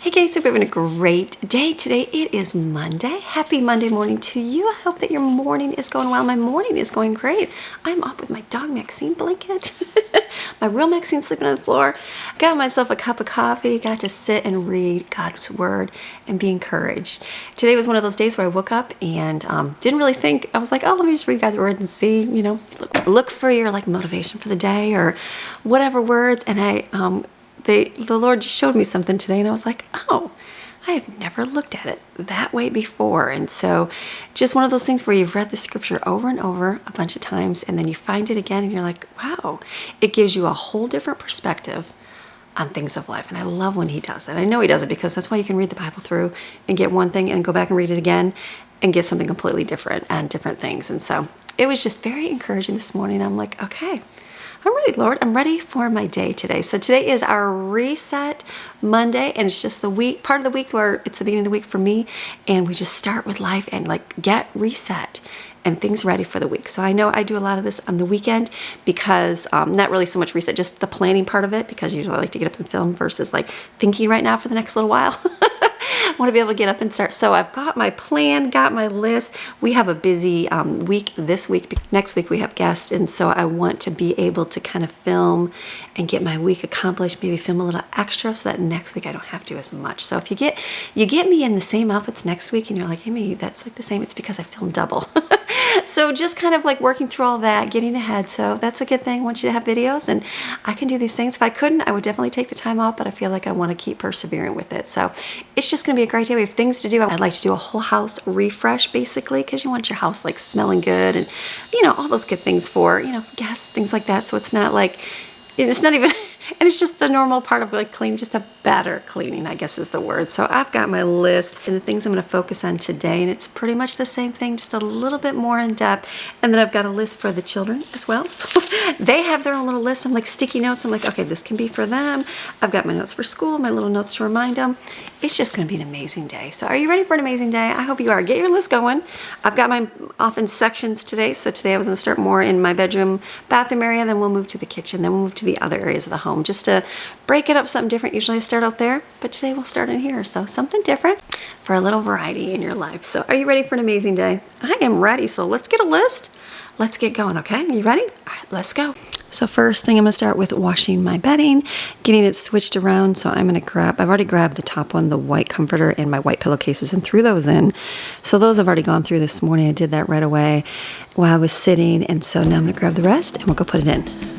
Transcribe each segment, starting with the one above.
Hey guys, hope you're having a great day today. It is Monday. Happy Monday morning to you. I hope that your morning is going well. My morning is going great. I'm up with my dog Maxine blanket. My real Maxine sleeping on the floor. Got myself a cup of coffee. Got to sit and read God's Word and be encouraged. Today was one of those days where I woke up and didn't really think. I was like, oh, let me just read God's Word and see, look for your motivation for the day or whatever words. And the Lord just showed me something today, and I was like, oh, I have never looked at it that way before. And so just one of those things where you've read the scripture over and over a bunch of times, and then you find it again, and you're like, wow, it gives you a whole different perspective on things of life. And I love when he does it. I know he does it because that's why you can read the Bible through and get one thing and go back and read it again and get something completely different and different things. And so it was just very encouraging this morning. I'm like, okay, I'm ready, Lord. I'm ready for my day today. So today is our Reset Monday, and it's just the week, part of the week where it's the beginning of the week for me, and we just start with life and get reset and things ready for the week. So I know I do a lot of this on the weekend because not really so much reset, just the planning part of it, because usually I like to get up and film versus thinking right now for the next little while. I want to be able to get up and start. So I've got my plan, got my list. We have a busy week this week. Next week we have guests, and so I want to be able to kind of film and get my week accomplished, maybe film a little extra so that next week I don't have to as much. So if you get me in the same outfits next week and you're like, hey, maybe that's the same, it's because I filmed double. So just kind of working through all that, getting ahead. So that's a good thing. I want you to have videos, and I can do these things. If I couldn't, I would definitely take the time off, but I feel like I want to keep persevering with it. So it's just going to be a great day. We have things to do. I'd like to do a whole house refresh, basically, because you want your house smelling good and, all those good things for, guests, things like that. So it's not it's not even, and it's just the normal part of cleaning, just a better cleaning, I guess is the word. So I've got my list and the things I'm going to focus on today, and it's pretty much the same thing, just a little bit more in depth. And then I've got a list for the children as well. So they have their own little list. I'm sticky notes. I'm okay, this can be for them. I've got my notes for school, my little notes to remind them. It's just going to be an amazing day. So are you ready for an amazing day? I hope you are. Get your list going. I've got mine off in sections today. So today I was going to start more in my bedroom, bathroom area. Then we'll move to the kitchen. Then we'll move to the other areas of the home just to break it up, something different. Usually I start out there, but today we'll start in here. So something different for a little variety in your life. So are you ready for an amazing day? I am ready. So let's get a list. Let's get going, okay? You ready? All right, let's go. So first thing, I'm going to start with washing my bedding, getting it switched around. So I'm going to I've already grabbed the top one, the white comforter, and my white pillowcases, and threw those in. So those I've already gone through this morning. I did that right away while I was sitting. And so now I'm going to grab the rest and we'll go put it in.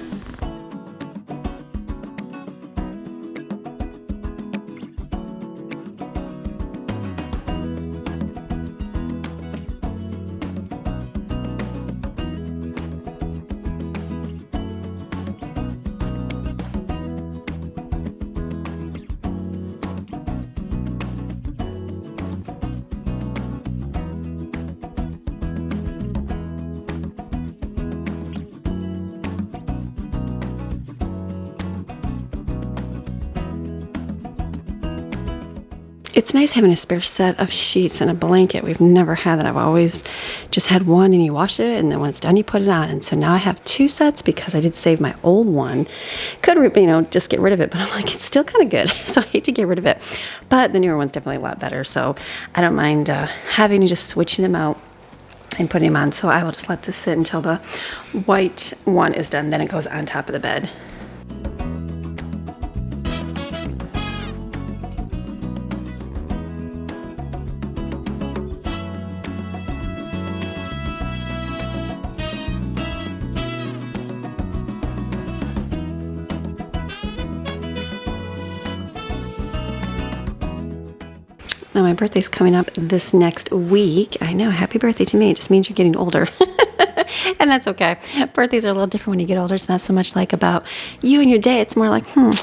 It's nice having a spare set of sheets and a blanket. We've never had that. I've always just had one, and you wash it, and then when it's done, you put it on. And so now I have two sets because I did save my old one. Could, just get rid of it, but I'm it's still kind of good. So I hate to get rid of it. But the newer one's definitely a lot better. So I don't mind having to just switching them out and putting them on. So I will just let this sit until the white one is done. Then it goes on top of the bed. Now, my birthday's coming up this next week. I know, happy birthday to me. It just means you're getting older. And that's okay. Birthdays are a little different when you get older. It's not so much about you and your day. It's more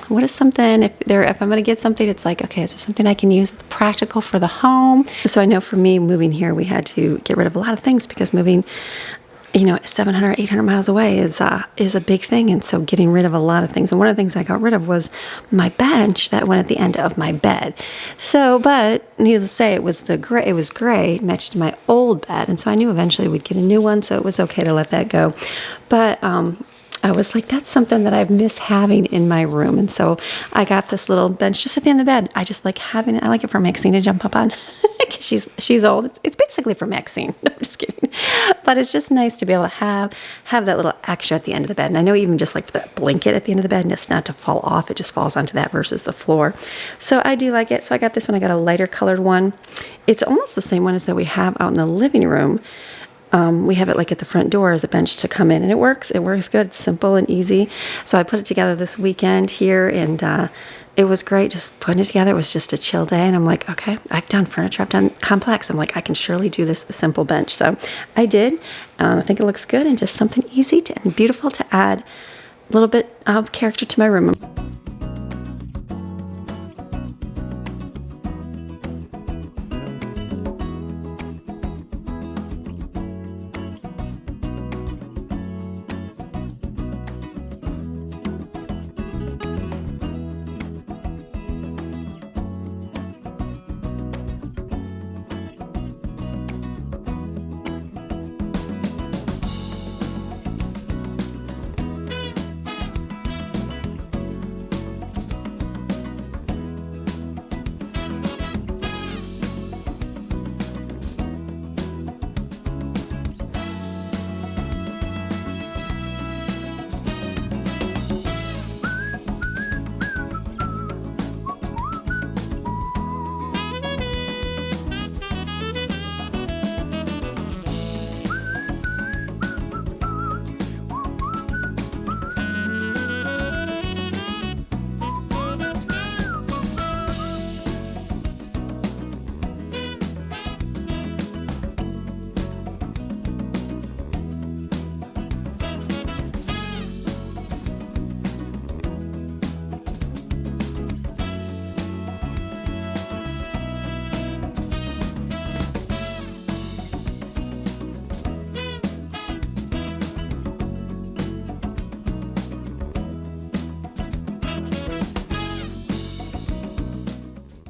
what is something, if I'm going to get something, it's okay, is there something I can use that's practical for the home? So I know for me, moving here, we had to get rid of a lot of things because moving 700, 800 miles away is a big thing. And so getting rid of a lot of things. And one of the things I got rid of was my bench that went at the end of my bed. So, but needless to say, it was gray, matched my old bed. And so I knew eventually we'd get a new one. So it was okay to let that go. But I was like, that's something that I've missed having in my room. And so I got this little bench just at the end of the bed. I just like having it. I like it for Maxine to jump up on. She's old. It's basically for Maxine. No, I'm just kidding. But it's just nice to be able to have that little extra at the end of the bed. And I know even just like the blanket at the end of the bed, and it's not to fall off. It just falls onto that versus the floor. So I do like it. So I got this one. I got a lighter colored one. It's almost the same one as that we have out in the living room. We have it like at the front door as a bench to come in, and it works. It works good. It's simple and easy. So I put it together this weekend here, and it was great just putting it together. It was just a chill day, and I'm like, okay, I've done furniture, I've done complex. I'm like, I can surely do this simple bench. So I did. I think it looks good and just something easy and beautiful to add a little bit of character to my room.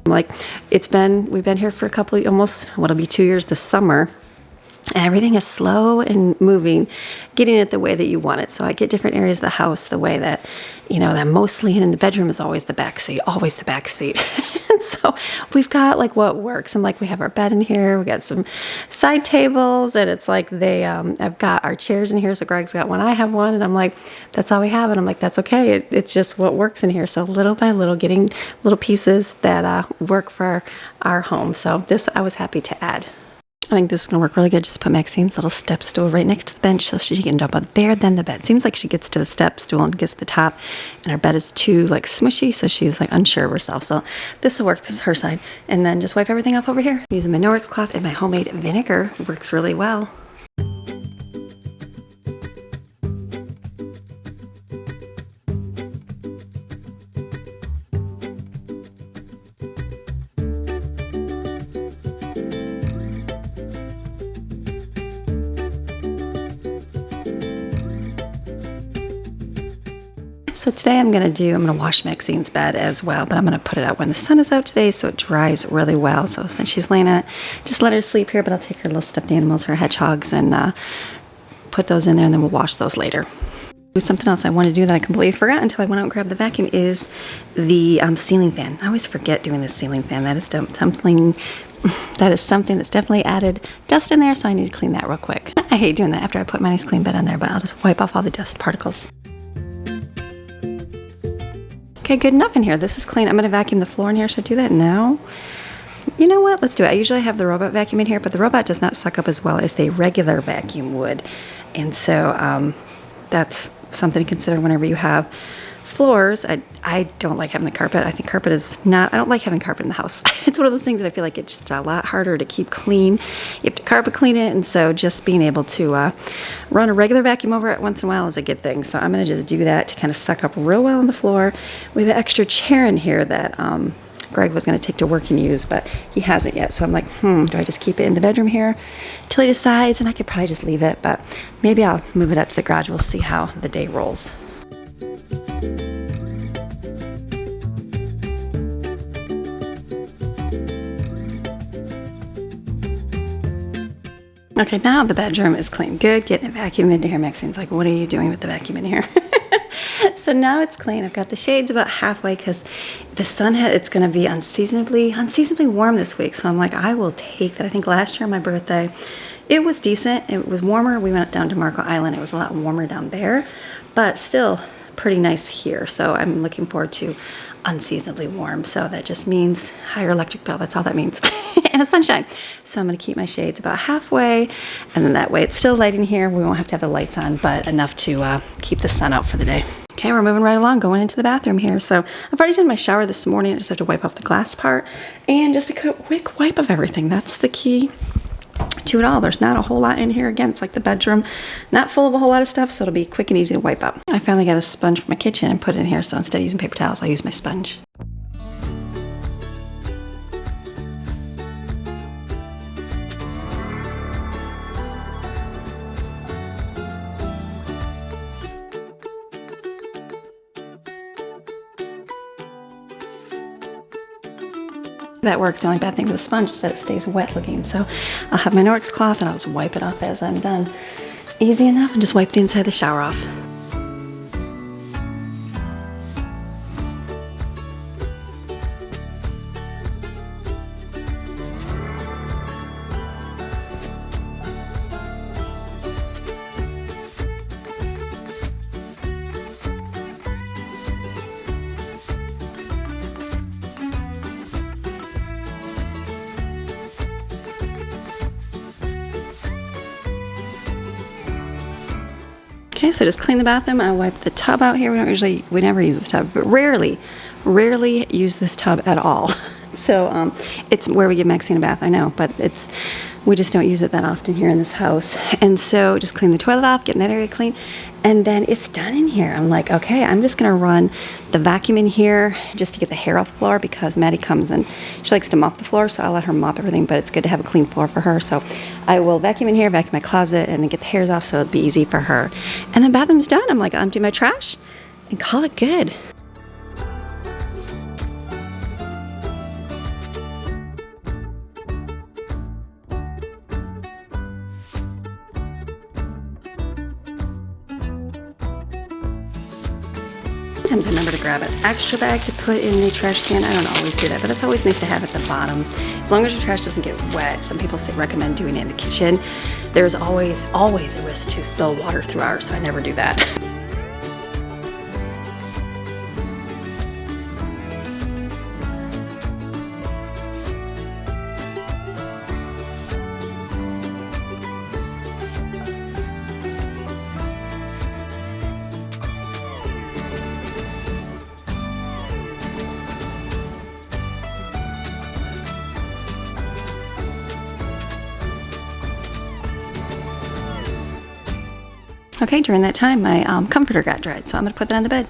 Like we've been here for almost what'll be 2 years this summer, and everything is slow and moving, getting it the way that you want it. So I get different areas of the house the way that, that mostly in the bedroom is always the back seat. And so we've got like what works. I'm like, we have our bed in here, we got some side tables, and it's like I've got our chairs in here. So Greg's got one, I have one, and I'm like, that's all we have. And I'm like, that's okay. It's just what works in here. So little by little, getting little pieces that work for our home. So this I was happy to add. I think this is going to work really good. Just put Maxine's little step stool right next to the bench so she can jump up there, then the bed. Seems like she gets to the step stool and gets to the top, and our bed is too like smushy, so she's like unsure of herself. So this will work. This is her side. And then just wipe everything up over here. I'm using my Norwex cloth and my homemade vinegar. Works really well. So today I'm going to wash Maxine's bed as well, but I'm going to put it out when the sun is out today so it dries really well. So since she's laying in it, just let her sleep here, but I'll take her little stuffed animals, her hedgehogs, and put those in there, and then we'll wash those later. Something else I wanted to do that I completely forgot until I went out and grabbed the vacuum is the ceiling fan. I always forget doing this ceiling fan. That is something that's definitely added dust in there, so I need to clean that real quick. I hate doing that after I put my nice clean bed on there, but I'll just wipe off all the dust particles. Okay, good enough in here. This is clean. I'm going to vacuum the floor in here. Should I do that now? You know what? Let's do it. I usually have the robot vacuum in here, but the robot does not suck up as well as the regular vacuum would. And so that's something to consider whenever you have floors. I don't like having the carpet. I think carpet is not, I don't like having carpet in the house. It's one of those things that I feel like it's just a lot harder to keep clean. You have to carpet clean it, and so just being able to run a regular vacuum over it once in a while is a good thing. So I'm going to just do that to kind of suck up real well on the floor. We have an extra chair in here that Greg was going to take to work and use, but he hasn't yet. So I'm like, do I just keep it in the bedroom here till he decides? And I could probably just leave it, but maybe I'll move it out to the garage. We'll see how the day rolls. Okay, now the bedroom is clean. Good, getting it vacuumed into here. Maxine's like, what are you doing with the vacuum in here? So now it's clean. I've got the shades about halfway because the sun, it's going to be unseasonably warm this week. So I'm like, I will take that. I think last year on my birthday, it was decent. It was warmer. We went down to Marco Island. It was a lot warmer down there, but still pretty nice here. So I'm looking forward to unseasonably warm. So that just means higher electric bill. That's all that means. And the sunshine. So I'm going to keep my shades about halfway, and then that way it's still light in here. We won't have to have the lights on, but enough to keep the sun out for the day. Okay, we're moving right along, going into the bathroom here. So I've already done my shower this morning. I just have to wipe off the glass part and just a quick wipe of everything. That's the key to it all. There's not a whole lot in here. Again, it's like the bedroom, not full of a whole lot of stuff, so it'll be quick and easy to wipe up. I finally got a sponge from my kitchen and put it in here, so instead of using paper towels, I'll use my sponge. That works. The only bad thing with the sponge is that it stays wet looking. So I'll have my Norwex cloth and I'll just wipe it off as I'm done. Easy enough, and just wipe the inside of the shower off. Okay, so just clean the bathroom. I wipe the tub out here. We never use this tub, but rarely use this tub at all. So it's where we give Maxine a bath, I know, but we just don't use it that often here in this house. And so just clean the toilet off, getting that area clean, and then it's done in here. I'm like, okay, I'm just gonna run the vacuum in here just to get the hair off the floor, because Maddie comes and she likes to mop the floor, so I'll let her mop everything, but it's good to have a clean floor for her. So I will vacuum in here, vacuum my closet, and then get the hairs off so it'll be easy for her. And the bathroom's done. I'm like, I'll empty my trash and call it good. Sometimes I remember to grab an extra bag to put in the trash can. I don't always do that, but it's always nice to have at the bottom. As long as your trash doesn't get wet. Some people recommend doing it in the kitchen. There's always a risk to spill water through ours, so I never do that. Okay, during that time, my comforter got dried, so I'm gonna put that on the bed.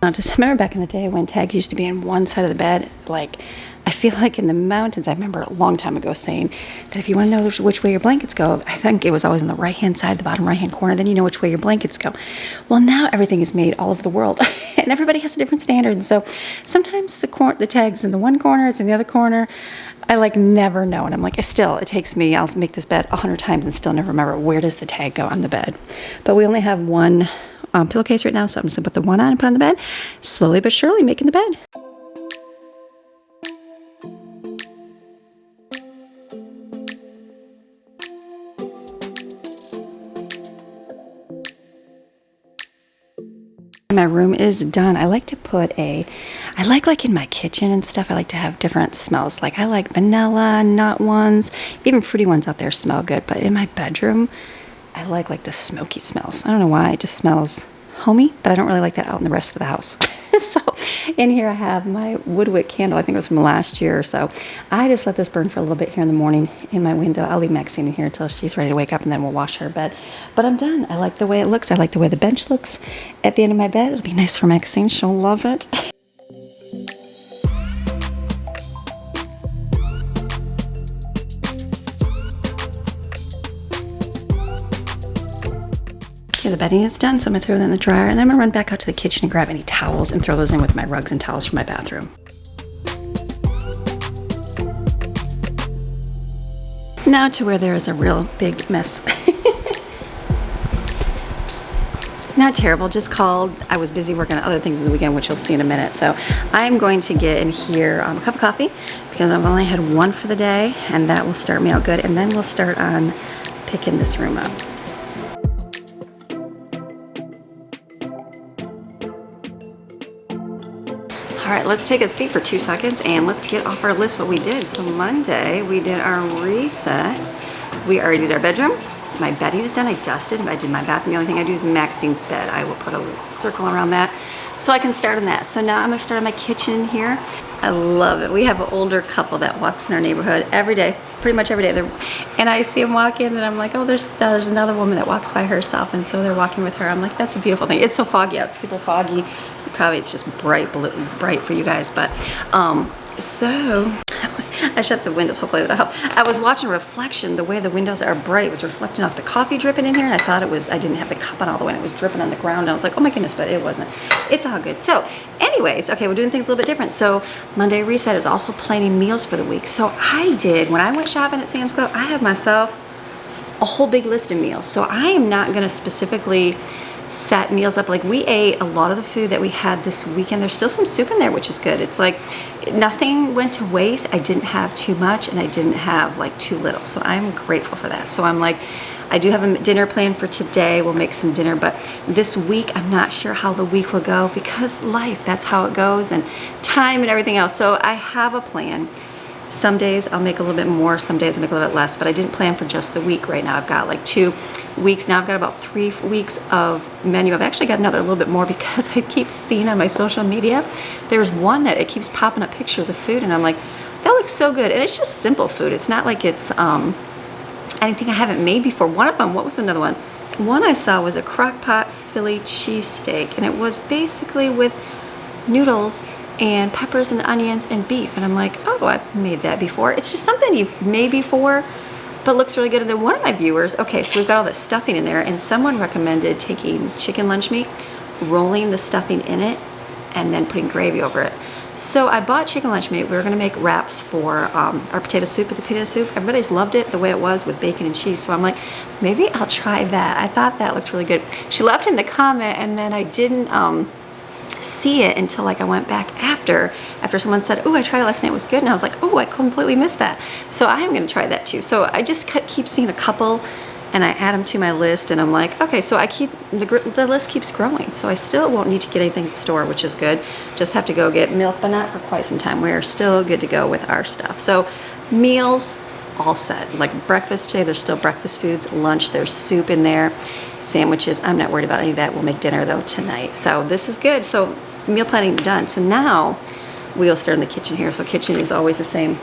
Now, just remember back in the day when tags used to be on one side of the bed, like, I feel like in the mountains, I remember a long time ago saying that if you want to know which way your blankets go, I think it was always on the right-hand side, the bottom right-hand corner, then you know which way your blankets go. Well, now everything is made all over the world, and everybody has a different standard, and so sometimes the tag's in the one corner, it's in the other corner. I never know, and I'm like, it takes me, I'll make this bed 100 times and still never remember where does the tag go on the bed. But we only have one pillowcase right now, so I'm just gonna put the one on and put on the bed, slowly but surely making the bed. My room is done. I like to put I like in my kitchen and stuff, I like to have different smells. Like I like vanilla, nut ones, even fruity ones out there smell good. But in my bedroom, I like the smoky smells. I don't know why, it just smells homey, but I don't really like that out in the rest of the house. So in here I have my woodwick candle. I think it was from last year or so. I just let this burn for a little bit here in the morning in my window. I'll leave Maxine in here until she's ready to wake up, and then we'll wash her bed. But I'm done. I like the way it looks. I like the way the bench looks at the end of my bed. It'll be nice for Maxine. She'll love it. Okay, the bedding is done, so I'm going to throw that in the dryer, and then I'm going to run back out to the kitchen and grab any towels and throw those in with my rugs and towels from my bathroom. Now to where there is a real big mess. Not terrible, just called. I was busy working on other things this weekend, which you'll see in a minute. So I'm going to get in here a cup of coffee because I've only had one for the day, and that will start me out good. And then we'll start on picking this room up. All right, let's take a seat for 2 seconds and let's get off our list what we did. So Monday, we did our reset. We already did our bedroom. My bedding is done. I dusted. I did my bathroom. The only thing I do is Maxine's bed. I will put a circle around that so I can start on that. So now I'm gonna start on my kitchen here. I love it. We have an older couple that walks in our neighborhood every day, pretty much every day. And I see them walk in and I'm like, oh, there's another woman that walks by herself. And so they're walking with her. I'm like, that's a beautiful thing. It's so foggy out, super foggy. Probably it's just bright for you guys, but so I shut the windows, hopefully that'll help. I was watching a reflection, the way the windows are bright, it was reflecting off the coffee dripping in here, and I thought I didn't have the cup on all the way, and it was dripping on the ground, and I was like, oh my goodness, but it wasn't. It's all good. So anyways, okay, we're doing things a little bit different. So Monday Reset is also planning meals for the week. So when I went shopping at Sam's Club, I have myself a whole big list of meals. So I am not gonna specifically set meals up. Like, we ate a lot of the food that we had this weekend. There's still some soup in there, which is good. It's like nothing went to waste. I didn't have too much and I didn't have like too little. So I'm grateful for that. So I'm like, I do have a dinner planned for today. We'll make some dinner, but this week I'm not sure how the week will go because life, that's how it goes, and time and everything else. So I have a plan. Some days I'll make a little bit more, some days I'll make a little bit less, but I didn't plan for just the week right now. I've got like 2 weeks. Now I've got about 3 weeks of menu. I've actually got another little bit more because I keep seeing on my social media, there's one that it keeps popping up pictures of food and I'm like, that looks so good. And it's just simple food. It's not like it's anything I haven't made before. One of them, what was another one? One I saw was a crock pot Philly cheesesteak, and it was basically with noodles and peppers and onions and beef, and I'm like, oh, I've made that before. It's just something you've made before but looks really good. And then one of my viewers, okay, so we've got all this stuffing in there, and someone recommended taking chicken lunch meat, rolling the stuffing in it, and then putting gravy over it. So I bought chicken lunch meat. We were gonna make wraps for our potato soup. With the potato soup, everybody's loved it the way it was with bacon and cheese, so I'm like, maybe I'll try that. I thought that looked really good. She left in the comment, and then I didn't see it until like I went back after someone said, oh, I tried it last night, it was good, and I was like, oh, I completely missed that. So I am gonna try that too. So I just keep seeing a couple and I add them to my list, and I'm like, okay, so I keep the list keeps growing. So I still won't need to get anything at the store, which is good. Just have to go get milk, but not for quite some time. We're still good to go with our stuff. So meals all set. Like breakfast today, there's still breakfast foods. Lunch, there's soup in there. Sandwiches, I'm not worried about any of that. We'll make dinner though tonight. So this is good. So meal planning done. So now we'll start in the kitchen here. So kitchen is always the same.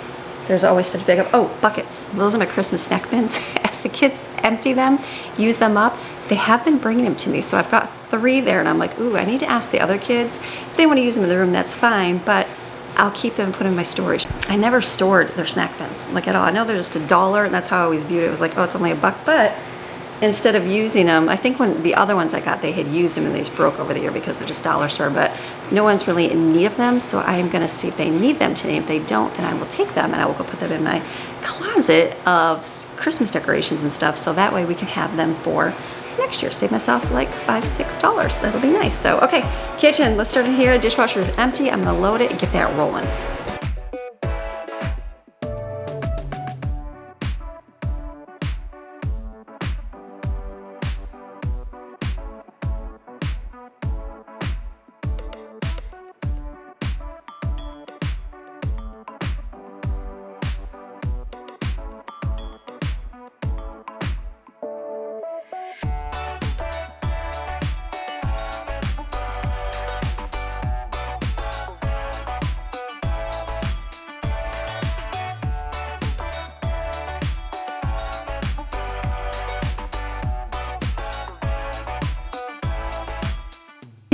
There's always such a big, oh, buckets. Those are my Christmas snack bins. As the kids empty them, use them up, they have been bringing them to me. So I've got 3 there, and I'm like, ooh, I need to ask the other kids. If they want to use them in the room, that's fine, but I'll keep them and put them in my storage. I never stored their snack bins, like at all. I know they're just $1, and that's how I always viewed it. It was like, oh, it's only $1, but instead of using them, I think when the other ones I got, they had used them and they just broke over the year because they're just dollar store, but no one's really in need of them. So I am gonna see if they need them today. If they don't, then I will take them and I will go put them in my closet of Christmas decorations and stuff. So that way we can have them for next year. Save myself like $5, $6. That'll be nice. So, okay, kitchen, let's start in here. Dishwasher is empty. I'm gonna load it and get that rolling.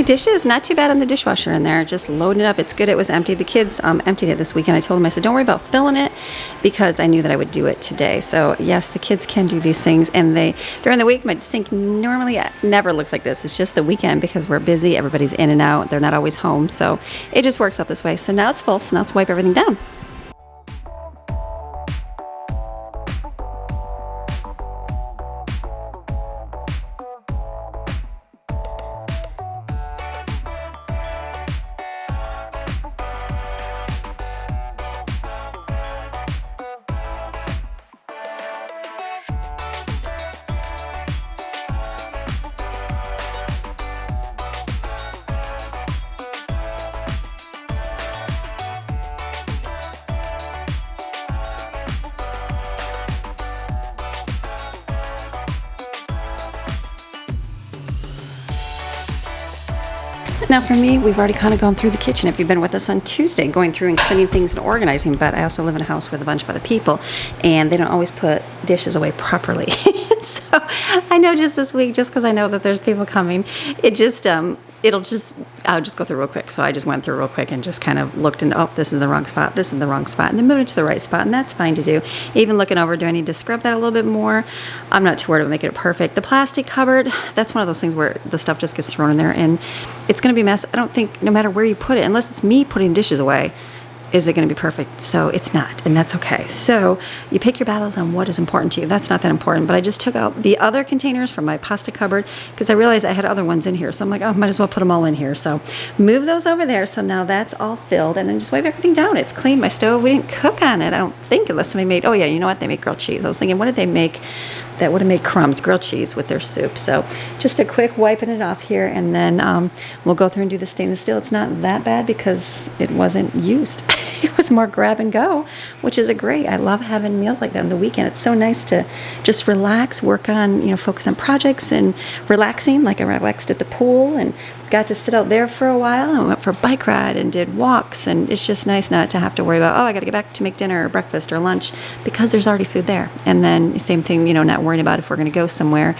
Dishes, not too bad on the dishwasher in there, just loading it up. It's good it was empty. The kids emptied it this weekend. I told them, I said, don't worry about filling it, because I knew that I would do it today. So yes, the kids can do these things, and during the week, my sink normally never looks like this. It's just the weekend because we're busy, everybody's in and out, they're not always home, so it just works out this way. So now it's full, so now let's wipe everything down. Now for me, we've already kind of gone through the kitchen. If you've been with us on Tuesday, going through and cleaning things and organizing, but I also live in a house with a bunch of other people, and they don't always put dishes away properly. So I know just this week, just because I know that there's people coming, I'll just go through real quick. So I just went through real quick and just kind of looked and, oh, this is the wrong spot, this is the wrong spot, and then moved it to the right spot, and that's fine to do. Even looking over, do I need to scrub that a little bit more? I'm not too worried about making it perfect. The plastic cupboard, that's one of those things where the stuff just gets thrown in there, and it's going to be a mess. I don't think, no matter where you put it, unless it's me putting dishes away, is it going to be perfect? So it's not, and that's okay. So you pick your battles on what is important to you. That's not that important, but I just took out the other containers from my pasta cupboard because I realized I had other ones in here. So I'm like, oh, might as well put them all in here. So move those over there. So now that's all filled, and then just wipe everything down. It's clean. My stove, we didn't cook on it, I don't think, unless somebody made, oh yeah, you know what? They make grilled cheese. I was thinking, what did they make that would have made crumbs? Grilled cheese with their soup. So just a quick wiping it off here, and then we'll go through and do the stainless steel. It's not that bad because it wasn't used. It was more grab and go, which is great. I love having meals like that on the weekend. It's so nice to just relax, work on, focus on projects and relaxing. Like I relaxed at the pool and got to sit out there for a while, and went for a bike ride and did walks. And it's just nice not to have to worry about, oh, I got to get back to make dinner or breakfast or lunch, because there's already food there. And then same thing, not worrying about if we're going to go somewhere,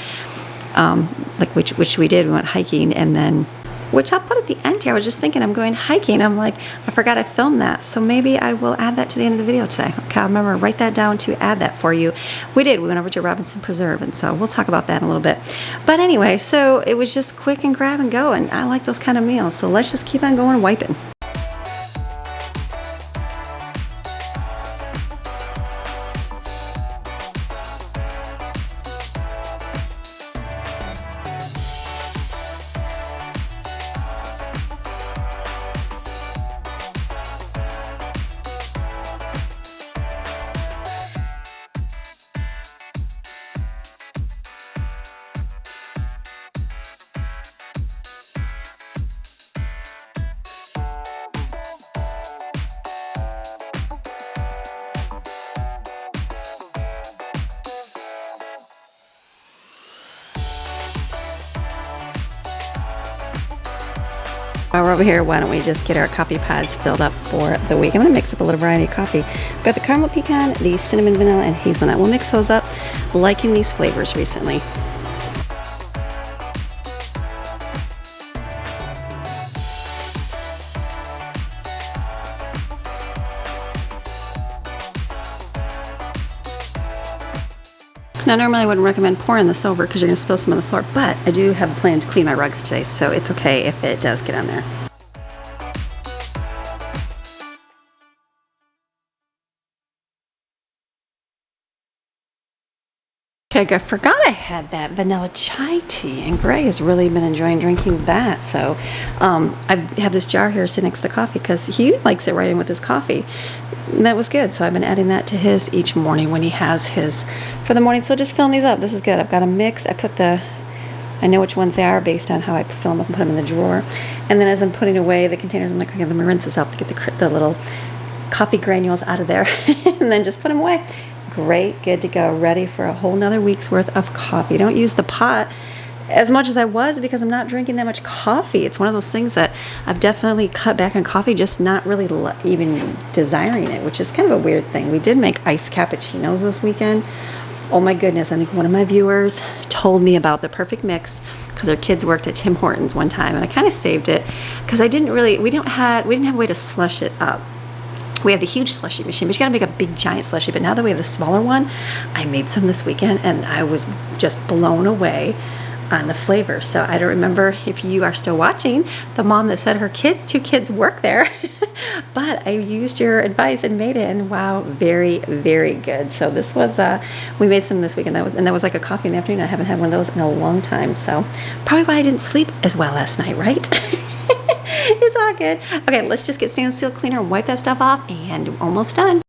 which we did. We went hiking, and then, which I'll put at the end here. I was just thinking I'm going hiking. I'm like, I forgot I filmed that. So maybe I will add that to the end of the video today. Okay, I'll remember, write that down to add that for you. We went over to Robinson Preserve, and so we'll talk about that in a little bit. But anyway, so it was just quick and grab and go, and I like those kind of meals. So let's just keep on going and wiping. While we're over here, why don't we just get our coffee pods filled up for the week? I'm going to mix up a little variety of coffee. I've got the caramel pecan, the cinnamon vanilla, and hazelnut. We'll mix those up. Liking these flavors recently. Now, normally I wouldn't recommend pouring this over because you're going to spill some on the floor, but I do have a plan to clean my rugs today, so it's okay if it does get on there. Okay, I forgot I had that vanilla chai tea, and Gray has really been enjoying drinking that. So I have this jar here sitting next to the coffee because he likes it right in with his coffee. And that was good. So I've been adding that to his each morning when he has his for the morning. So just filling these up. This is good. I've got a mix. I know which ones they are based on how I fill them up and put them in the drawer. And then as I'm putting away the containers, I'm like, okay, let me rinse this out to get the little coffee granules out of there, and then just put them away. Great, good to go, ready for a whole nother week's worth of coffee. Don't use the pot as much as I was because I'm not drinking that much coffee. It's one of those things that I've definitely cut back on coffee, just not really even desiring it, which is kind of a weird thing. We did make iced cappuccinos this weekend. Oh my goodness, I think one of my viewers told me about the perfect mix because their kids worked at Tim Hortons one time, and I kind of saved it because we didn't have a way to slush it up. We have the huge slushy machine, but you gotta make a big giant slushy. But now that we have the smaller one, I made some this weekend, and I was just blown away on the flavor. So I don't remember if you are still watching, the mom that said her two kids work there, but I used your advice and made it, and wow, very, very good. So this was, we made some this weekend. That was like a coffee in the afternoon. I haven't had one of those in a long time. So probably why I didn't sleep as well last night, right? It's all good. Okay, let's just get stainless steel cleaner, wipe that stuff off, and almost done.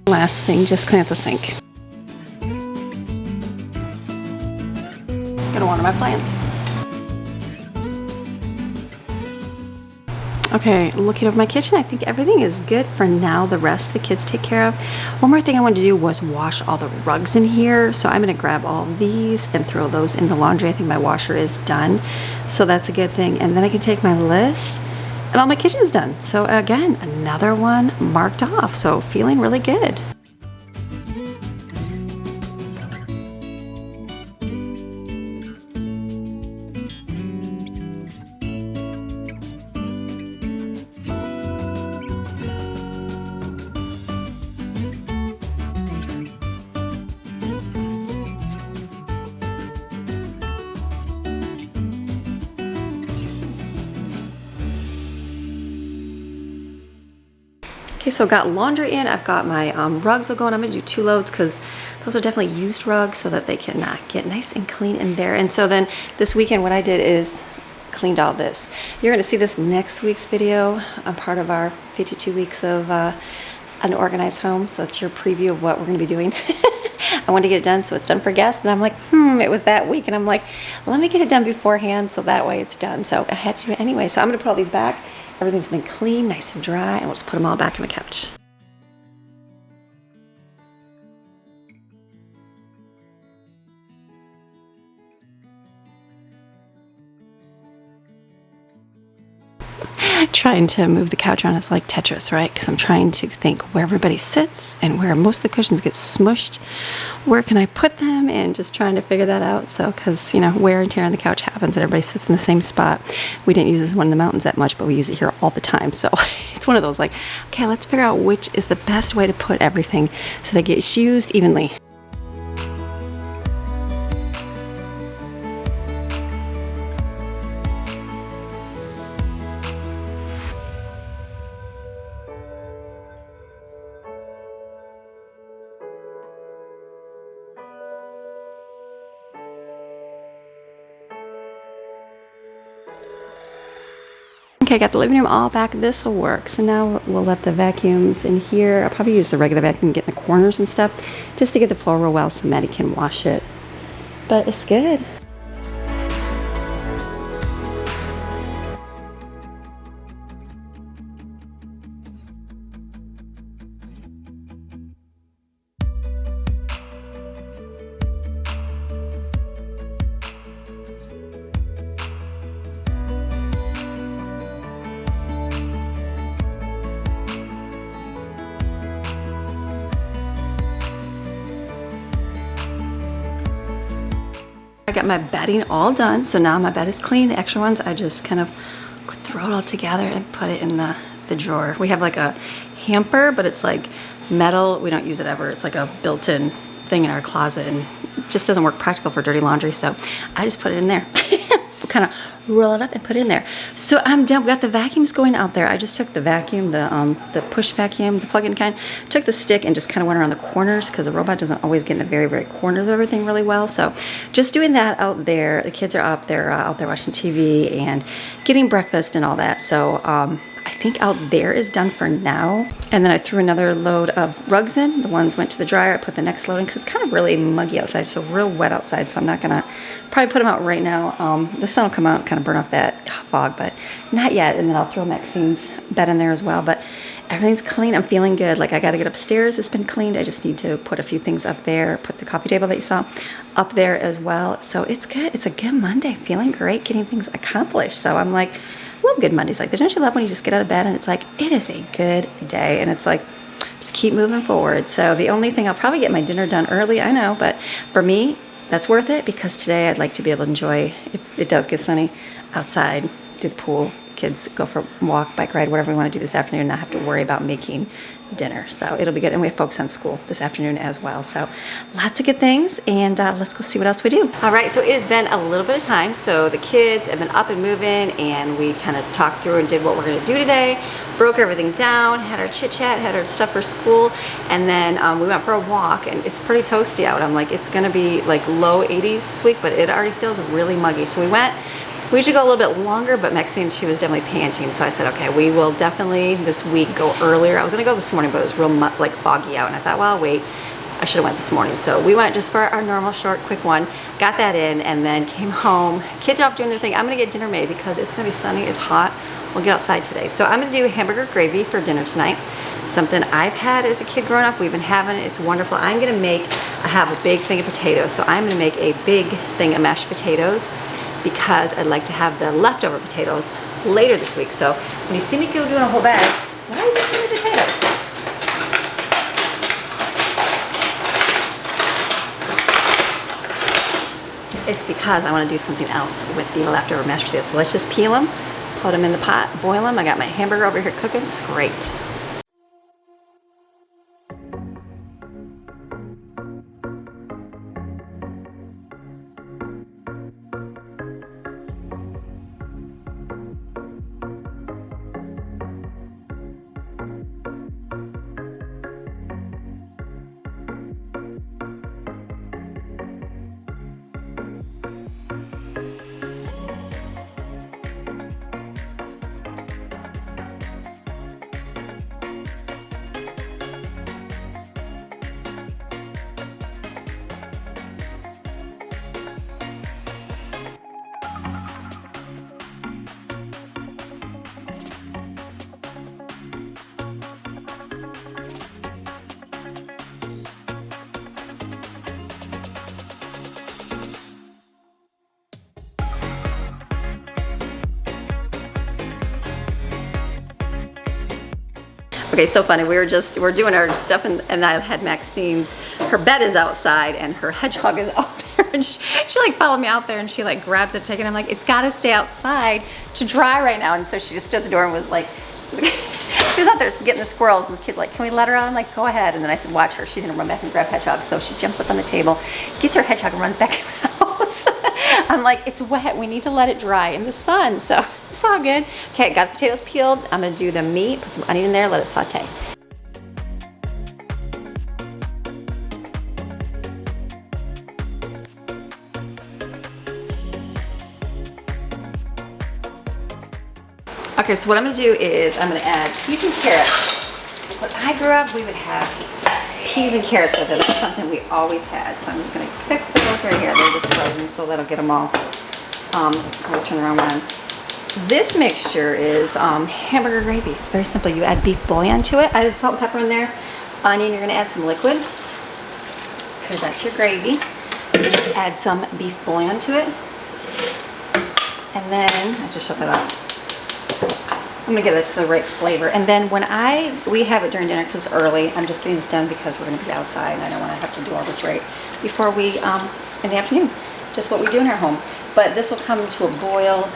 Last thing, just clean out the sink. Gonna water my plants. Okay, looking over my kitchen, I think everything is good for now. The rest the kids take care of. One more thing I wanted to do was wash all the rugs in here. So I'm gonna grab all of these and throw those in the laundry. I think my washer is done. So that's a good thing. And then I can take my list and all my kitchen is done. So again, another one marked off. So feeling really good. Okay, so got laundry in. I've got my rugs all going. I'm gonna do 2 loads because those are definitely used rugs so that they can get nice and clean in there. And so then this weekend what I did is cleaned all this. You're gonna see this next week's video. I'm part of our 52 weeks of an organized home. So that's your preview of what we're gonna be doing. I wanted to get it done so it's done for guests, and I'm like, it was that week, and I'm like, let me get it done beforehand so that way it's done. So I had to do it anyway. So I'm gonna put all these back. Everything's been clean, nice and dry, and we'll just put them all back on the couch. Trying to move the couch around is like Tetris, right? Because I'm trying to think where everybody sits and where most of the cushions get smushed. Where can I put them? And just trying to figure that out. So, because, you know, wear and tear on the couch happens and everybody sits in the same spot. We didn't use this one in the mountains that much, but we use it here all the time. So it's one of those like, okay, let's figure out which is the best way to put everything so that it gets used evenly. Okay, I got the living room all back. This will work. So now we'll let the vacuums in here. I'll probably use the regular vacuum, get in the corners and stuff, just to get the floor real well so Maddie can wash it. But it's good. I got my bedding all done, so now my bed is clean. The extra ones, I just kind of throw it all together and put it in the drawer. We have like a hamper, but it's like metal. We don't use it ever. It's like a built-in thing in our closet, and it just doesn't work practical for dirty laundry, so I just put it in there. Kind of roll it up and put it in there. So I'm done. We got the vacuums going out there. I just took the vacuum, the push vacuum, the plug-in kind, took the stick and just kind of went around the corners because the robot doesn't always get in the very, very corners of everything really well. So just doing that out there. The kids are out there watching TV and getting breakfast and all that. So I think out there is done for now. And then I threw another load of rugs in. The ones went to the dryer. I put the next load in because it's kind of really muggy outside, so real wet outside. So I'm not gonna probably put them out right now. The sun will come out and kind of burn off that fog, but not yet. And then I'll throw Maxine's bed in there as well. But everything's clean. I'm feeling good. Like I got to get upstairs. It's been cleaned. I just need to put a few things up there. Put the coffee table that you saw up there as well. So it's good. It's a good Monday. Feeling great, getting things accomplished. So I'm like, love good Mondays like that. Don't you love when you just get out of bed and it's like, it is a good day, and it's like, just keep moving forward. So the only thing, I'll probably get my dinner done early, I know, but for me, that's worth it because today I'd like to be able to enjoy, if it does get sunny, outside, do the pool, kids go for a walk, bike ride, whatever we want to do this afternoon, not have to worry about making dinner. So it'll be good. And we have folks on school this afternoon as well. So lots of good things, and let's go see what else we do. All right, so it has been a little bit of time. So the kids have been up and moving, and we kind of talked through and did what we're going to do today, broke everything down, had our chit chat, had our stuff for school, and then we went for a walk, and it's pretty toasty out. I'm like, it's going to be like low 80s this week, but it already feels really muggy. So we went We usually go a little bit longer, but Maxine, she was definitely panting, so I said, okay, we will definitely this week go earlier. I was gonna go this morning, but it was real like foggy out, and I thought, well, I'll wait. I should have went this morning. So we went just for our normal short, quick one, got that in, and then came home. Kids are off doing their thing. I'm gonna get dinner made because it's gonna be sunny, it's hot. We'll get outside today. So I'm gonna do hamburger gravy for dinner tonight. Something I've had as a kid growing up. We've been having it, it's wonderful. I'm gonna make, I have a big thing of potatoes, so I'm gonna make a big thing of mashed potatoes because I'd like to have the leftover potatoes later this week. So when you see me go doing a whole bag, why are you doing potatoes? It's because I want to do something else with the leftover mashed potatoes. So let's just peel them, put them in the pot, boil them. I got my hamburger over here cooking. It's great. Okay, so funny. We're doing our stuff, and I had Maxine's, her bed is outside and her hedgehog is out there, and she like followed me out there, and she like grabs it, taking. I'm like, it's got to stay outside to dry right now. And so she just stood at the door and was like, she was out there getting the squirrels, and the kid's like, can we let her out? I'm like, go ahead. And then I said, watch her. She's gonna run back and grab hedgehog. So she jumps up on the table, gets her hedgehog, and runs back in the house. I'm like, it's wet. We need to let it dry in the sun. So it's all good. Okay, got the potatoes peeled. I'm gonna do the meat, put some onion in there, let it saute. Okay, so what I'm gonna do is I'm gonna add peas and carrots. When I grew up, we would have peas and carrots with it. That's something we always had. So I'm just gonna cook those right here. They're just frozen, so that'll get them all. Always turn the wrong one. This mixture is hamburger gravy. It's very simple. You add beef bouillon to it. I added salt and pepper in there. Onion, you're gonna add some liquid, because that's your gravy. Add some beef bouillon to it. And then, I just shut that off. I'm gonna get it to the right flavor. And then when we have it during dinner because it's early, I'm just getting this done because we're gonna be outside and I don't wanna have to do all this right before we, in the afternoon. Just what we do in our home. But this will come to a boil,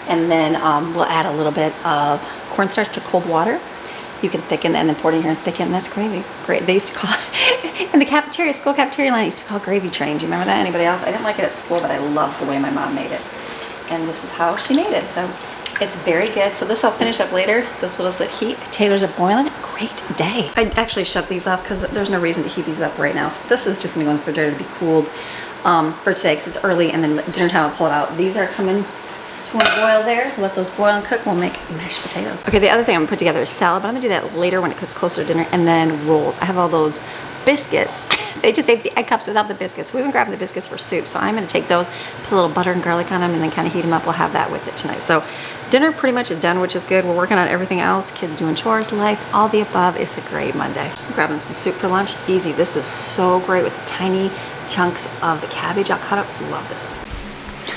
and then we'll add a little bit of cornstarch to cold water. You can thicken and then pour it in here and thicken, and that's gravy. Great. They used to call it, in the cafeteria, school cafeteria line, it used to be called gravy train. Do you remember that? Anybody else? I didn't like it at school, but I loved the way my mom made it. And this is how she made it. So it's very good. So this I'll finish up later. This will just let heat. Potatoes are boiling. Great day. I actually shut these off because there's no reason to heat these up right now. So this is just gonna go in the refrigerator to be cooled for today because it's early, and then dinner time I'll pull it out. These are coming to a boil there. Let those boil and cook. We'll make mashed potatoes. Okay, the other thing I'm gonna put together is salad, but I'm gonna do that later when it gets closer to dinner. And then rolls. I have all those biscuits. They just ate the egg cups without the biscuits. We've been grabbing the biscuits for soup, so I'm gonna take those, put a little butter and garlic on them, and then kind of heat them up. We'll have that with it tonight. So dinner pretty much is done, which is good. We're working on everything else. Kids doing chores, life, all the above. It's a great Monday. I'm grabbing some soup for lunch. Easy. This is so great with the tiny chunks of the cabbage. I'll cut up. Love this.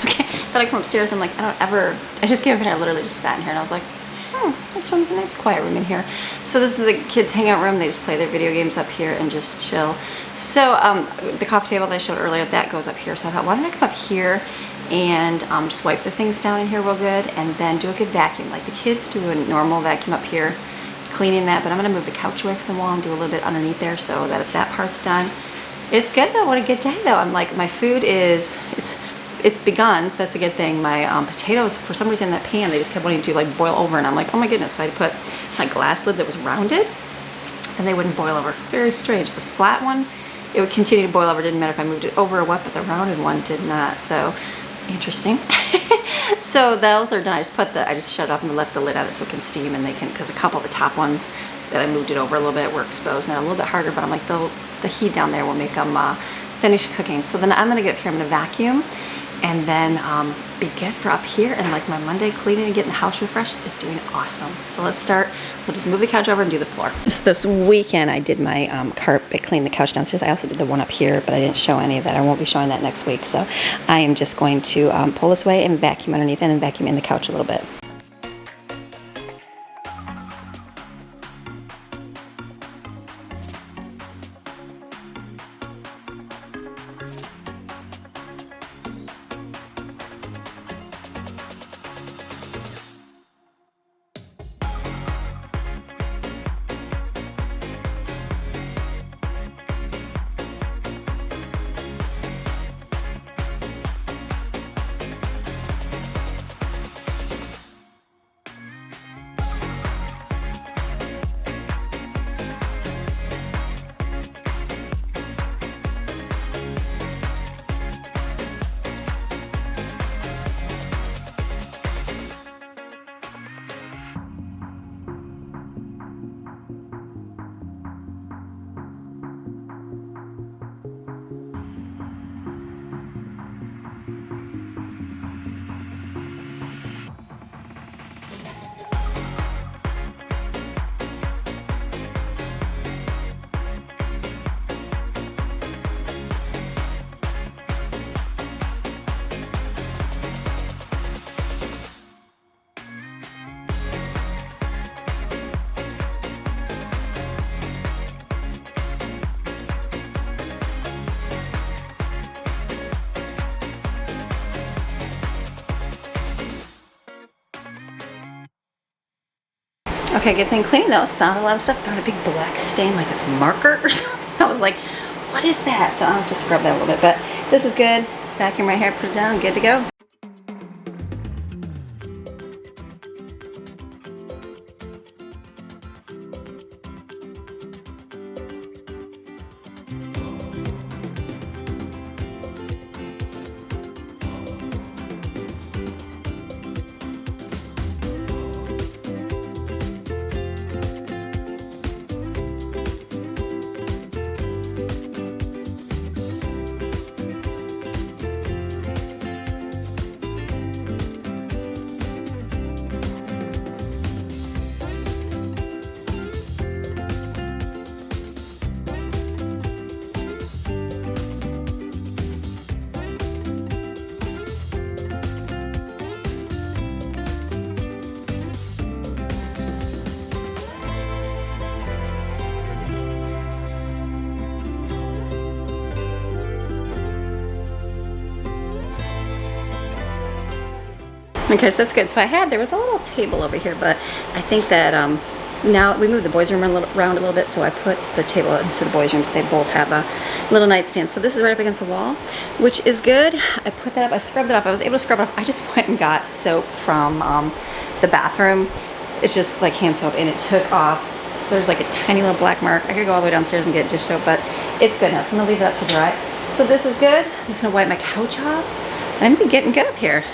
Okay, then I come upstairs. I'm like, I just came up here. I literally just sat in here, and I was like, this one's a nice quiet room in here. So this is the kids' hangout room. They just play their video games up here and just chill. So the coffee table that I showed earlier, that goes up here. So I thought, why don't I come up here and just wipe the things down in here real good, and then do a good vacuum. Like the kids do a normal vacuum up here, cleaning that, but I'm gonna move the couch away from the wall and do a little bit underneath there so that if that part's done. It's good though. What a good day though. I'm like, my food is, it's begun, so that's a good thing. My potatoes, for some reason in that pan, they just kept wanting to like boil over, and I'm like, oh my goodness. So I had to put my glass lid that was rounded, and they wouldn't boil over. Very strange. This flat one, it would continue to boil over. It didn't matter if I moved it over or what, but the rounded one did not. So interesting. So those are done. I just shut it off and left the lid on it so it can steam, and they can, because a couple of the top ones that I moved it over a little bit were exposed. Now a little bit harder, but I'm like, the heat down there will make them finish cooking. So then I'm gonna get up here, I'm gonna vacuum, and then be good for up here. And like my Monday cleaning and getting the house refreshed is doing awesome. So let's start. We'll just move the couch over and do the floor. So this weekend I did my carpet, cleaned the couch downstairs. I also did the one up here, but I didn't show any of that. I won't be showing that next week. So I am just going to pull this away and vacuum underneath it and vacuum in the couch a little bit. Okay, good thing cleaning those. Found a lot of stuff. Found a big black stain like it's marker or something. I was like, what is that? So I'll have to scrub that a little bit, but this is good. Vacuum right here, put it down, good to go. Okay, so that's good. So there was a little table over here, but I think that now we moved the boys' room around a little bit, so I put the table into the boys' room so they both have a little nightstand. So this is right up against the wall, which is good. I put that up, I scrubbed it off. I was able to scrub it off. I just went and got soap from the bathroom. It's just like hand soap, and it took off. There's like a tiny little black mark. I could go all the way downstairs and get dish soap, but it's good now. So I'm gonna leave it up to dry. So this is good. I'm just gonna wipe my couch off. I'm getting good up here.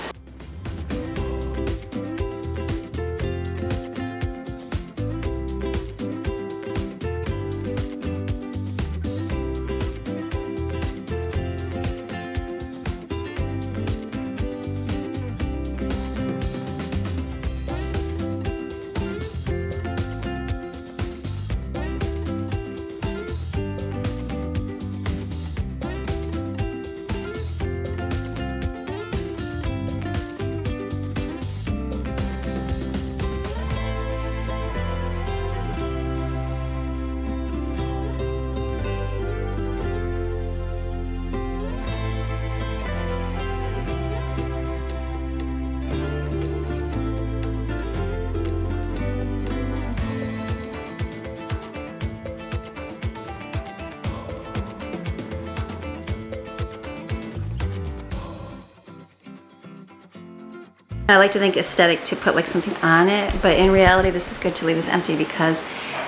I like to think aesthetic to put like something on it, but in reality this is good to leave this empty because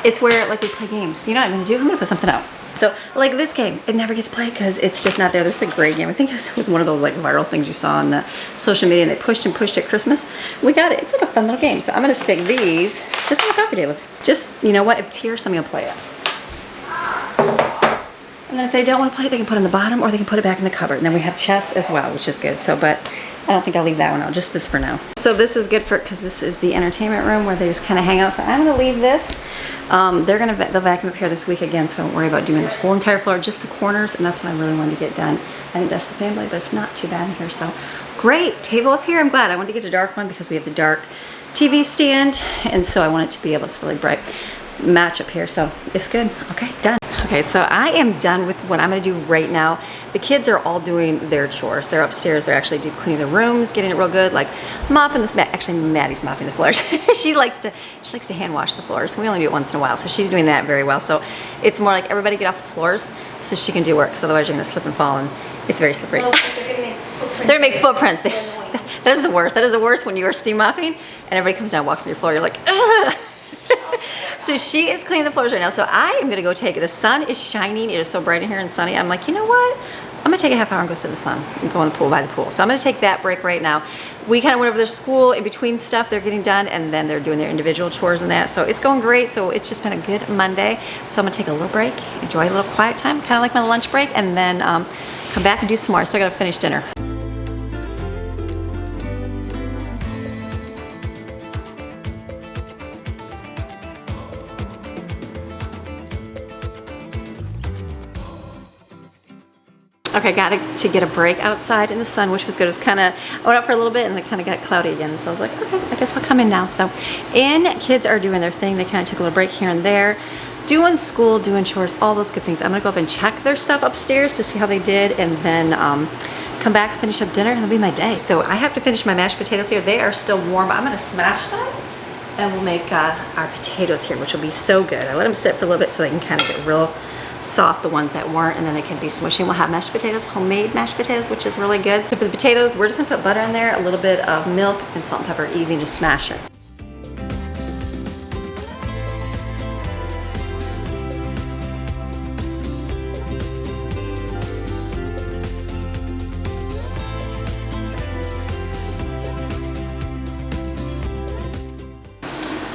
it's where like we play games. You know what I'm gonna do? I'm gonna put something out. So like this game, it never gets played because it's just not there. This is a great game. I think this was one of those like viral things you saw on the social media, and they pushed and pushed at Christmas. We got it. It's like a fun little game. So I'm gonna stick these just on the coffee table. Just, you know what, if it's here, somebody will play it. And then if they don't want to play it, they can put it in the bottom or they can put it back in the cupboard. And then we have chess as well, which is good. So, but I don't think I'll leave that one out, just this for now. So this is good for, because this is the entertainment room where they just kind of hang out. So I'm gonna leave this. They'll vacuum up here this week again, so I don't worry about doing the whole entire floor, just the corners, and that's what I really wanted to get done. I didn't dust the family, but it's not too bad in here. So great table up here. I'm glad. I wanted to get the dark one because we have the dark TV stand, and so I want it to be able to really bright match up here. So it's good. Okay, done. Okay, so I am done with what I'm gonna do right now. The kids are all doing their chores. They're upstairs. They're actually deep cleaning the rooms, getting it real good, like mopping the, actually Maddie's mopping the floors. she likes to hand wash the floors. We only do it once in a while, so she's doing that very well. So it's more like everybody get off the floors so she can do work, because otherwise you're gonna slip and fall, and it's very slippery. Well, they're gonna make footprints. That is the worst. That is the worst when you are steam mopping and everybody comes down and walks on your floor. You're like, ugh. So she is cleaning the floors right now. So I am gonna go take it. The sun is shining. It is so bright in here and sunny. I'm like, you know what? I'm gonna take a half hour and go sit in the sun and go in the pool, by the pool. So I'm gonna take that break right now. We kind of went over their school in between stuff they're getting done, and then they're doing their individual chores and that. So it's going great. So it's just been a good Monday. So I'm gonna take a little break, enjoy a little quiet time, kind of like my lunch break, and then come back and do some more. So I gotta finish dinner. Okay, got to get a break outside in the sun, which was good. It was kind of, I went out for a little bit and it kind of got cloudy again. So I was like, okay, I guess I'll come in now. So kids are doing their thing. They kind of took a little break here and there, doing school, doing chores, all those good things. I'm gonna go up and check their stuff upstairs to see how they did, and then come back, finish up dinner, and it'll be my day. So I have to finish my mashed potatoes here. They are still warm. I'm gonna smash them and we'll make our potatoes here, which will be so good. I let them sit for a little bit so they can kind of get real soft, the ones that weren't, and then they can be smushy. We'll have mashed potatoes, homemade mashed potatoes, which is really good. So for the potatoes, we're just gonna put butter in there, a little bit of milk and salt and pepper, easy, and just smash it.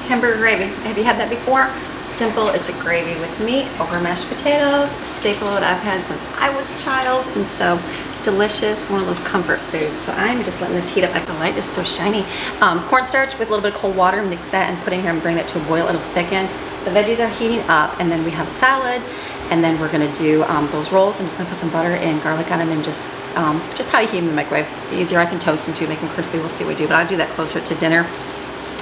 Hamburger gravy. Have you had that before? Simple. It's a gravy with meat over mashed potatoes, a staple that I've had since I was a child, and so delicious, one of those comfort foods. So I'm just letting this heat up. The light is so shiny. Cornstarch with a little bit of cold water, mix that and put in here and bring that to a boil. It'll thicken. The veggies are heating up, and then we have salad, and then we're gonna do those rolls. I'm just gonna put some butter and garlic on them and just probably heat them in the microwave. Easier, I can toast them too, make them crispy. We'll see what we do, but I'll do that closer to dinner.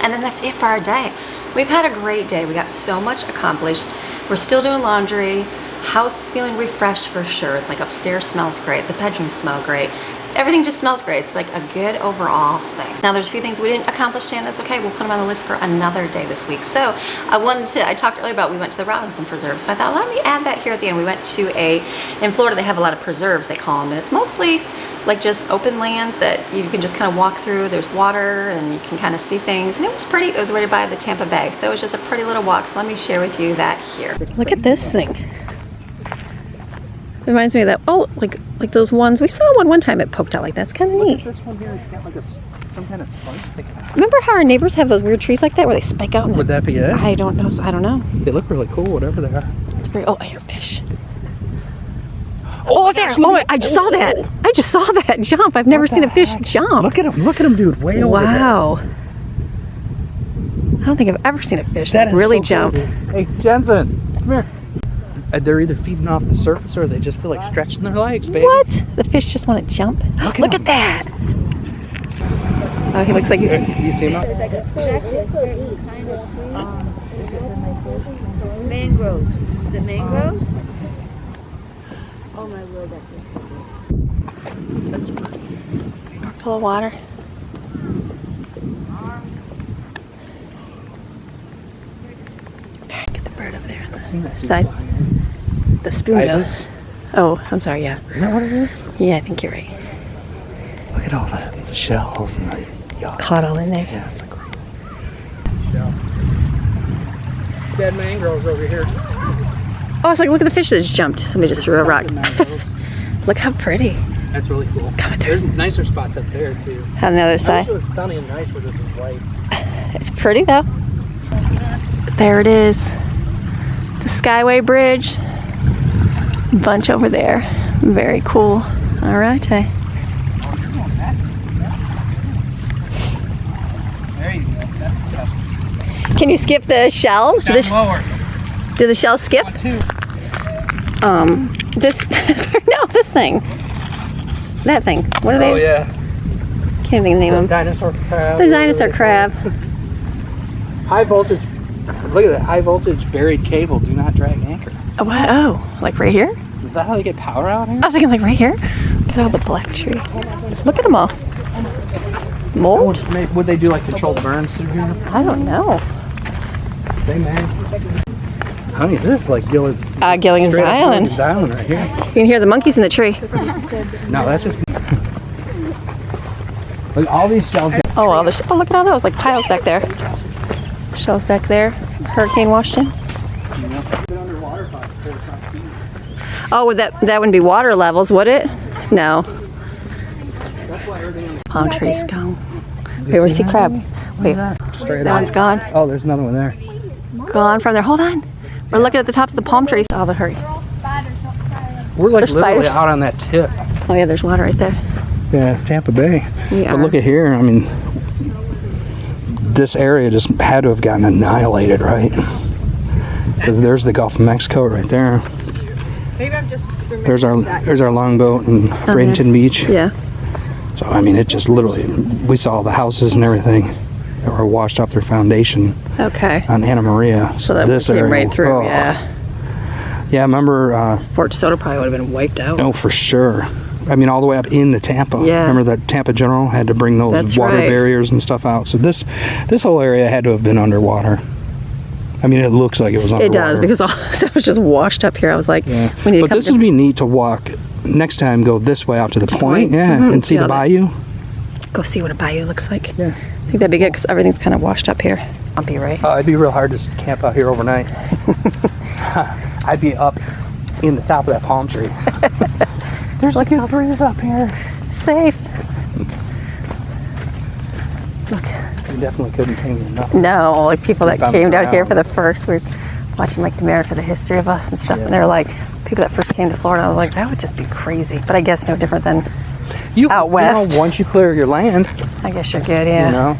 And then that's it for our day. We've had a great day. We got so much accomplished. We're still doing laundry. House is feeling refreshed for sure. It's like upstairs smells great. The bedrooms smell great. Everything just smells great. It's like a good overall thing. Now there's a few things we didn't accomplish today, and that's okay. We'll put them on the list for another day this week. So I talked earlier about we went to the Robinson Preserve. So I thought, let me add that here at the end. We went to in Florida, they have a lot of preserves, they call them, and it's mostly like just open lands that you can just kind of walk through. There's water and you can kind of see things, and it was pretty. It was right by the Tampa Bay, so it was just a pretty little walk. So let me share with you that here. Look at this thing. Reminds me of that, oh, like those ones. We saw one time it poked out like that. It's kind of neat. This one here, it's got like some kind of spike sticking out. Remember how our neighbors have those weird trees like that where they spike out? Would that be it? I don't know. I don't know. They look really cool, whatever they are. It's pretty, oh, I hear fish. Oh, there! Oh, I just saw that. I just saw that jump. I've never seen a fish jump. Look at him, dude! Way over there. Wow. I don't think I've ever seen a fish that really jump. Crazy. Hey, Jensen, come here. They're either feeding off the surface or they just feel like stretching their legs, baby. What? The fish just want to jump? Look at that! Oh, he looks like he's... Do you see him? Mangroves. The mangroves? Oh my word, that's it. Full of water. Get the bird over there on the side. The spoonbill. Oh, I'm sorry, yeah. Is that what it is? Yeah, I think you're right. Look at all the shells and the yuck. Caught all in there. Yeah, it's like shell. Dead mangroves over here. Oh, it's like, look at the fish that just jumped. Somebody just threw a rock. Look how pretty. That's really cool. There's nicer spots up there too. On the other side. I wish it was sunny and nice with it was white. It's pretty though. There it is. The Skyway Bridge. Bunch over there. Very cool. All right. There you go. That's the tough one. Can you skip the shells? Do Lower. the shells skip? Two. This no, this thing. That thing. What are they? Oh yeah. Can't think of the name of them. Dinosaur crab. The dinosaur crab. High voltage. Look at that. High voltage buried cable. Do not drag anchor. Oh, wow. Oh, like right here? Is that how they get power out here? I was thinking like right here. Look at all the black tree. Look at them all. Mold? Would they do like controlled burns through here? I don't know. They may. Honey, this is like Gilligan's Gilligan's Island. Gilligan's Island right here. You can hear the monkeys in the tree. No, that's just. Look, all these shells. Oh, all the oh, look at all those like piles back there. Shells back there. Hurricane washed in. Oh, would that wouldn't be water levels, would it? No. Palm trees gone. Wait, where's the crab? Wait, that one's gone. Oh, there's another one there. Gone from there. Hold on. We're looking at the tops of the palm trees. Oh, the hurry. We're like There's literally spiders. out on that tip. Oh yeah, there's water right there. Yeah, Tampa Bay. We But are. look at here. I mean, this area just had to have gotten annihilated, right? Because there's the Gulf of Mexico right there. Maybe I'm just There's our longboat and Bradenton Beach. Yeah. So I mean, it just literally, we saw the houses and everything that were washed off their foundation Okay. on Anna Maria. So that this came area, right through. oh. Yeah. Yeah, I remember. Fort DeSoto probably would have been wiped out. Oh, for sure. I mean, all the way up into Tampa. Yeah. Remember that Tampa General had to bring those That's water right. barriers and stuff out. So this whole area had to have been underwater. I mean, it looks like it was underwater. It does because all the stuff was just washed up here. I was like, Yeah. we need But to come this would be neat to walk. Next time, go this way out to the point. Yeah, Mhm. and see See the how that- bayou. go see what a bayou looks like. Yeah. I think that'd be good because everything's kind of washed up here. Bumpy, right? It'd be real hard to camp out here overnight. I'd be up in the top of that palm tree. There's a good breeze up here. Safe. Look. You definitely couldn't pay me enough. No, like people that Bump came down here around. for the first, we were watching like the America, the history of us and stuff, and they were like, people that first came to Florida, I was like, that would just be crazy. But I guess no different than, out west. You know, once you clear your land, I guess you're good, yeah. you know.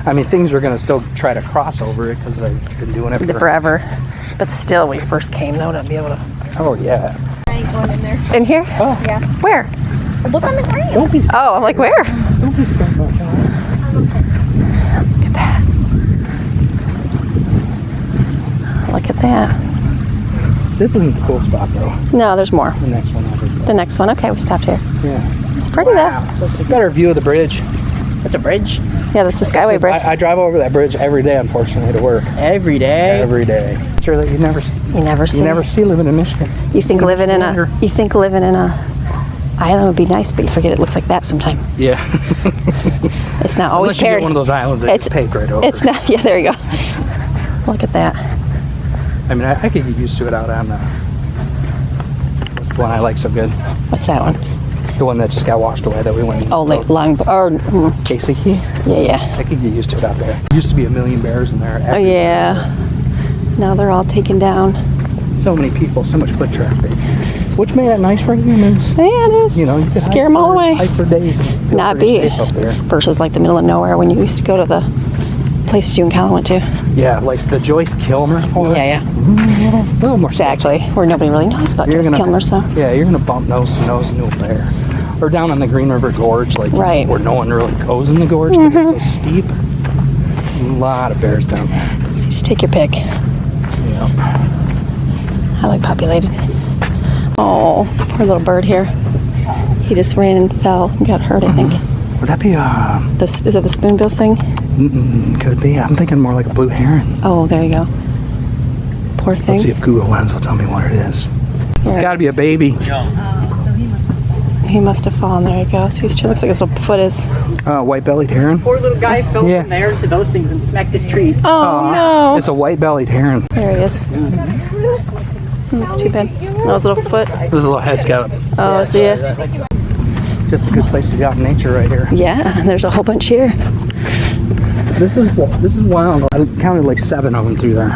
I mean, things are going to still try to cross over it because they've been doing it for Forever. But still, when we first came though, to be able to. Oh, yeah. I ain't going in there. In here? Oh, Yeah. Where? Look on the ground. don't be Oh, I'm like, where? don't be scared about that. Look at that. Look at that. This isn't the cool spot, though. No, there's more. The next one over The next one. Okay, we stopped here. Yeah. It's pretty Wow. So it's a better view of the bridge. That's a bridge. though. Yeah, that's the Skyway Bridge. I drive over that bridge every day, unfortunately, to work. Every day. Every day. Sure that you never see living in Michigan. You think living in wonder. a island would be nice, but you forget it looks like that sometime. Yeah. It's not always Unless you paired. get one of those islands that gets paved right over. It's not. Yeah, there you go. Look at that. I mean, I could get used to it out on what's the one I like so good? What's that one? The one that just got washed away that we went. Oh, like long. Or Casey. yeah. I could get used to it out there. Used to be a million bears in there. Oh yeah. Now they're all taken down. So many people, so much foot traffic. Which made it nice for humans. Yeah, it is. You know, you could Scare them all away. hike for days. Feel Not pretty be safe up there. versus like the middle of nowhere when you used to go to the places you and Colin went to. Yeah, like the Joyce Kilmer forest. Yeah. A little more Exactly. Where nobody really knows about You're Joyce gonna- Kilmer, so. Yeah, you're gonna bump nose to nose into a bear. Or down on the Green River Gorge, like Right. where no one really goes in the gorge because it's so steep. A lot of bears down there. So you just take your pick. Yeah. Highly populated. Oh, poor little bird here. He just ran and fell and got hurt, I think. Would that be This is it the spoonbill thing? could be. I'm thinking more like a blue heron. Oh, there you go. Poor Let's see thing. if Google Lens will tell me what it is. Here. Gotta be a baby. He must have fallen. There he goes. He's looks like his little foot is. White-bellied heron. Poor little guy fell Yeah. from there into those things and smacked his tree. Oh no! It's a white-bellied heron. There he is. That's too bad. Oh, his little foot. His little head's got a... Oh, see ya. Just a good place to be out in nature right here. Yeah, there's a whole bunch here. This is wild. I counted like 7 of them through there.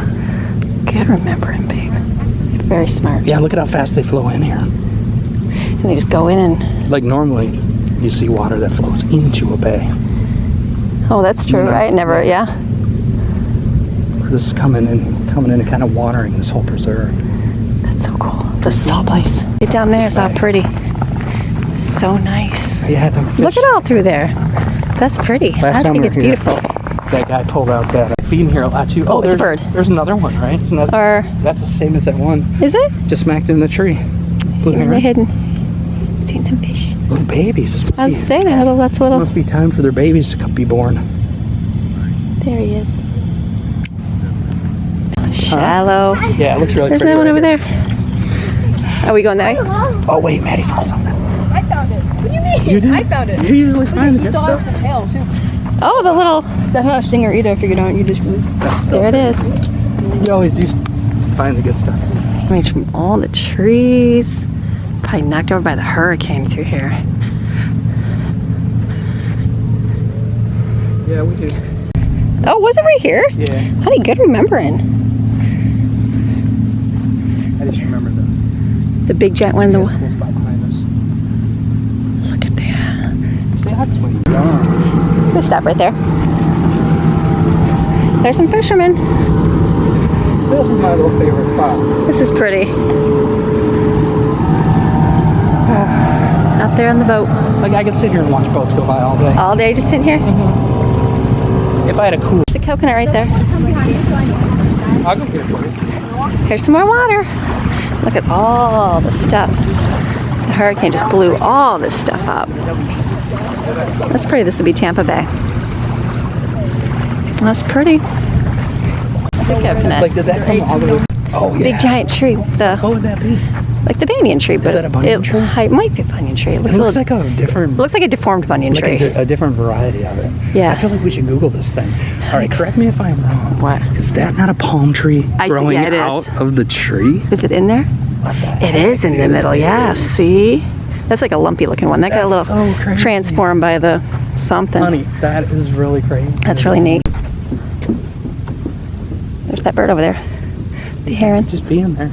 Good remembering, babe. Very smart. Yeah, look at how fast they flow in here. And they just go in and... Like normally, you see water that flows into a bay. Oh, that's true, right? Never, yeah. This is coming in and kind of watering this whole preserve. That's so cool. The salt place. Get down there, it's all pretty. So nice. Yeah, them fish. Look at all through there. That's pretty. I think it's beautiful. That guy pulled out that feeding here a lot too. Oh, it's a bird. There's another one, right? That's the same as that one. Is it? Just smacked in the tree. Blue They're heron. hidden. Seen some fish. Little babies. I was saying that's It little. must be time for their babies to be born. There he is. Shallow. Yeah, it looks really There's pretty. that one right over here. there. Are we going that way? Oh wait, Maddie found something. I found it. What do you mean? You did? I found it. You usually find He good still stuff. has the tail too. Oh, the little. That's not a stinger either. I figured out. You just. There it is. You always do find the good stuff. Range from all the trees. Probably knocked over by the hurricane through here. Yeah, we do. Oh, was it right here? Yeah, Honey, good remembering. I just remember the The big giant one in the. cool spot behind us. Look at that. Say hi, sweetie. I'm gonna stop right there. There's some fishermen. This is my little favorite spot. This is pretty. Out there on the boat. Like I could sit here and watch boats go by all day. All day just sitting here. If I had a cool, There's a coconut right there. I'll go get it for you. Here's some more water. Look at all the stuff. The hurricane just blew all this stuff up. That's pretty. This would be Tampa Bay. That's pretty. The coconut. Like did that come all the way? Oh yeah. Big giant tree. What would that be? Like the banyan tree, but that a banyan tree? It might be a banyan tree. It It looks, looks like a different. looks like a deformed banyan Like tree. a different variety of it. Yeah. I feel like we should Google this thing. All right, correct me if I'm wrong. What? Is that not a palm tree I see, growing yeah, it is. out of the tree? Is it in there? It is in the middle, yeah. See? That's like a lumpy looking one. That got a That's little so crazy. transformed by the something. Honey, that is really crazy. That's really neat. There's that bird over there. The heron. Just being there.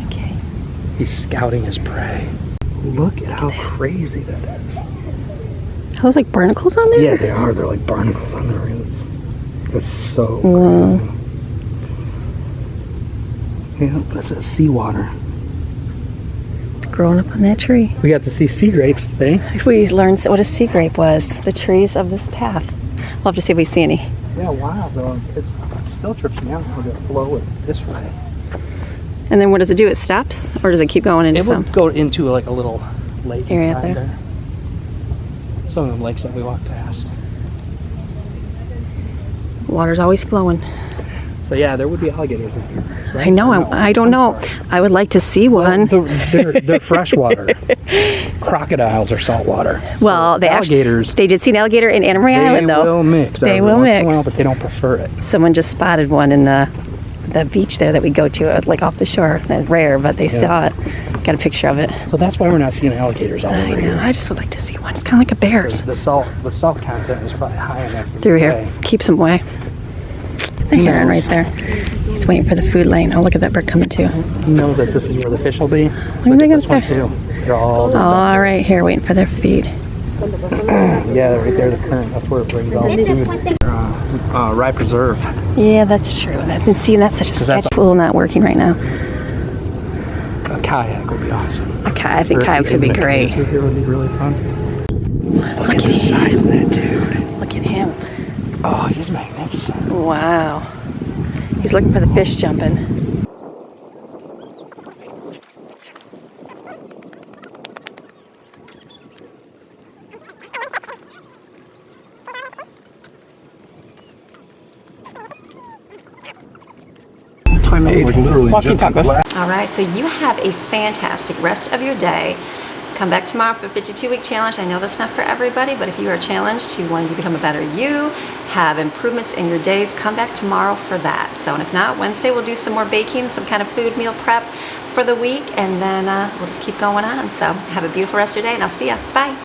Okay. He's scouting his prey. Look at how crazy that is. Are those like barnacles on there? Yeah, they are. They're like barnacles on the roots. That's so Wow. cool. Yeah, that's a seawater. It's growing up on that tree. We got to see sea grapes today. If we learned what a sea grape was, the trees of this path. We'll have to see if we see any. Yeah, wow, though. It still trips me out how to flow it this way. And then what does it do? It stops? Or does it keep going into It some? would go into like a little lake Area inside there. there. Some of the lakes that we walked past. Water's always flowing. So yeah, there would be alligators in here. Right? I know. I don't know. I would like to see one. They're freshwater. Crocodiles are saltwater. Well, they alligators. They did see an alligator in Anna Maria Island, though. They will mix. They every will once in a mix. while, but they don't prefer it. Someone just spotted one in the beach there that we go to, like off the shore. That's rare, but they saw it. Got a picture of it. So that's why we're not seeing alligators all I over know. here. I just would like to see one. It's kind of like a bear's. The salt content is probably high enough Through here. Keeps them away. The heron right there. He's waiting for the food lane. Oh, look at that bird coming too. He knows that this is where the fish will be. at Look they at this go one there. too. They're all All right, here, waiting for their feed. yeah, right there, the current. That's where it brings all the food. Rye preserve. Yeah, that's true. That's such a sketch that's- pool not working right now. A kayak would be awesome. Okay, I think kayaks would be great. It would be really fun. Look at the him. size of that dude. Look at him. Oh, he's magnificent. Wow. He's looking for the fish jumping. Like literally just All right, so you have a fantastic rest of your day. Come back tomorrow for 52-week challenge. I know that's not for everybody, but if you are challenged to wanting to become a better you, have improvements in your days, come back tomorrow for that. So, and if not, Wednesday we'll do some more baking, some kind of food meal prep for the week, and then we'll just keep going on. So have a beautiful rest of your day, and I'll see ya. Bye.